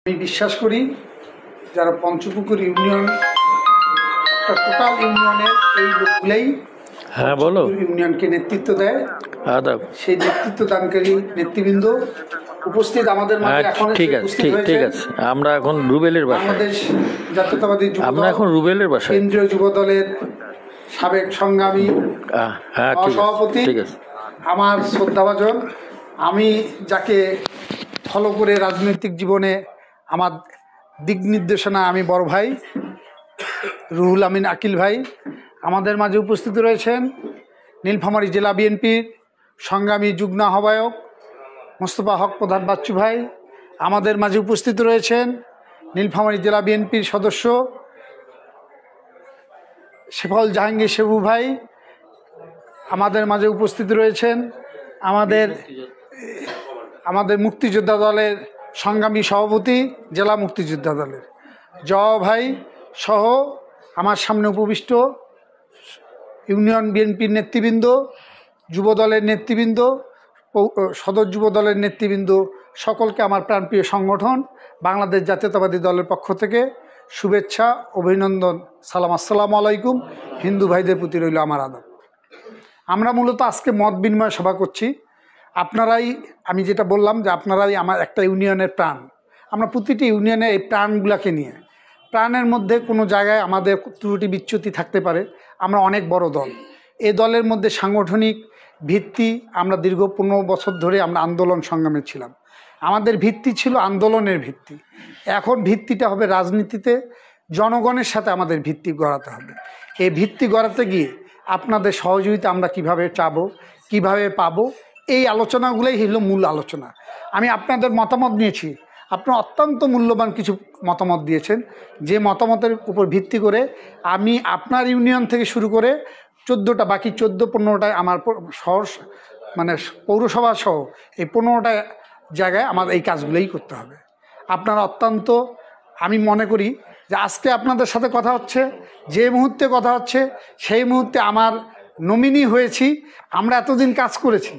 আমি বিশ্বাস করি যারা পঞ্চপুকুর ইউনিয়ন টোটাল ইউনিয়নের এই লোকগুলাই ইউনিয়নকে নেতৃত্ব দেয়, সেই নেতৃত্ব দানকারী নেতৃবৃন্দ উপস্থিত আমাদের মাঝে এখন ঠিক আছে আমরা এখন রুবেলের বাসায়, বাংলাদেশ জাতীয়তাবাদী আমরা এখন রুবেলের বাসায়, কেন্দ্রীয় যুব দলের সাবেক সংগ্রামী সভাপতি, আমার শ্রদ্ধাভাজন, আমি যাকে ফলো করে রাজনৈতিক জীবনে আমার দিক নির্দেশনা আমি বড় ভাই রুহুল আমিন আকিল ভাই, আমাদের মাঝে উপস্থিত রয়েছেন নীলফামারী জেলা বিএনপির সংগ্রামী যুগ্ম আহ্বায়ক মোস্তফা হক প্রধান বাচ্চু ভাই, আমাদের মাঝে উপস্থিত রয়েছেন নীলফামারী জেলা বিএনপির সদস্য শেফাউল জাহাঙ্গীর শেবু ভাই, আমাদের মাঝে উপস্থিত রয়েছেন আমাদের মুক্তিযোদ্ধা দলের সংগ্রামী সভাপতি জেলা মুক্তিযোদ্ধা দলের জওয়া ভাই সহ আমার সামনে উপবিষ্ট ইউনিয়ন বিএনপির নেতৃবৃন্দ, যুব দলের নেতৃবৃন্দ, সদর যুব দলের নেতৃবৃন্দ, সকলকে আমার প্রাণপ্রিয় সংগঠন বাংলাদেশ জাতীয়তাবাদী দলের পক্ষ থেকে শুভেচ্ছা, অভিনন্দন, সালাম, আসসালামু আলাইকুম। হিন্দু ভাইদের প্রতি রইল আমার আদব। আমরা মূলত আজকে মত বিনিময় সভা করছি। আপনারাই, আমি যেটা বললাম যে আপনারাই আমার একটা ইউনিয়নের প্রাণ। আমরা প্রতিটি ইউনিয়নে এই প্রাণগুলোকে নিয়ে, প্রাণের মধ্যে কোনো জায়গায় আমাদের ত্রুটি বিচ্যুতি থাকতে পারে। আমরা অনেক বড় দল, এই দলের মধ্যে সাংগঠনিক ভিত্তি, আমরা দীর্ঘ 15 বছর ধরে আমরা আন্দোলন সংগ্রামে ছিলাম। আমাদের ভিত্তি ছিল আন্দোলনের ভিত্তি। এখন ভিত্তিটা হবে রাজনীতিতে, জনগণের সাথে আমাদের ভিত্তি গড়াতে হবে। এই ভিত্তি গড়াতে গিয়ে আপনাদের সহযোগিতা আমরা কিভাবে চাবো, কিভাবে পাবো, এই আলোচনাগুলোই হলো মূল আলোচনা। আমি আপনাদের মতামত নিয়েছি, আপনারা অত্যন্ত মূল্যবান কিছু মতামত দিয়েছেন, যে মতামতের উপর ভিত্তি করে আমি আপনার ইউনিয়ন থেকে শুরু করে 14টা, বাকি 14-15টায় আমার শহর মানে পৌরসভা সহ এই 15টা জায়গায় আমার এই কাজগুলোই করতে হবে। আপনারা অত্যন্ত, আমি মনে করি যে আজকে আপনাদের সাথে কথা হচ্ছে, যে মুহূর্তে কথা হচ্ছে সেই মুহূর্তে আমার নমিনি হয়েছি। আমরা এতদিন কাজ করেছি।